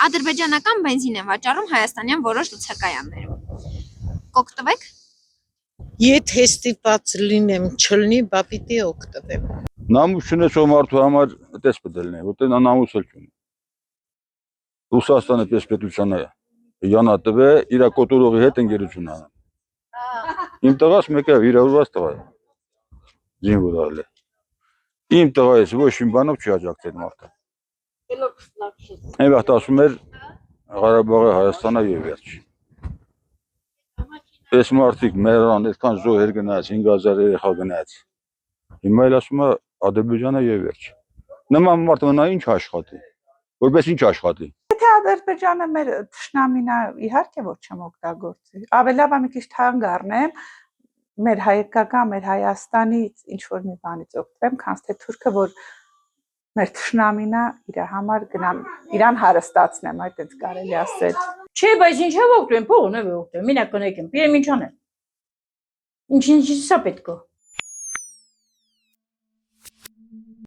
Ադրբեջանական բենզին են վաճառում հայաստանյան որոշ լցակայաններում։ Կօգտվեք։ Եթե ստիպված լինեմ չլինի, բա պիտի օգտվեմ։ Նամուս չունեցող մարդու համար այդպես պետք է լինի, որտեղ նա նամուս էլ չունի։ Ռուսաստանը պես պետությանը յանա տվե իր կոտորողի հետ ընկերություն անում։ Իմ տղաս մեկը վիրավորված տղա է։ Զինվորել է։ Իմ տղայից ոչ մի բանով չի աջակցել մարդը։ Այն վաղ ասում էր Ղարաբաղը Հայաստանա եւ վերջ։ Այս մարդիկ մերան այդքան զոհեր գնաց, 5000 երեխա գնաց։ Հիմա էլ ասում է Ադրբեջանը եւ վերջ։ Նման մարդը նա ինչ աշխատի, որպես ինչ աշխատի։ Եթե Ադրբեջանը մեր թշնամին է, իհարկե որ չեմ օգտագործի։ Ավելի լավ է մի քիչ թանկ առնեմ, մեր հայկական, մեր Հայաստանից ինչ որ մի բանից օգտվեմ, քան թե թուրքը, որ մեր թշնամին է, իր համար գնամ, իրան հարստացնեմ, այդպես կարելի ասել։ Չէ, բայց ինչա՞ օգտվեմ, փողն է օգտվեմ, մենակ կնեկեմ, իրեն ինչ անեմ։ Ինչ սա պետք է։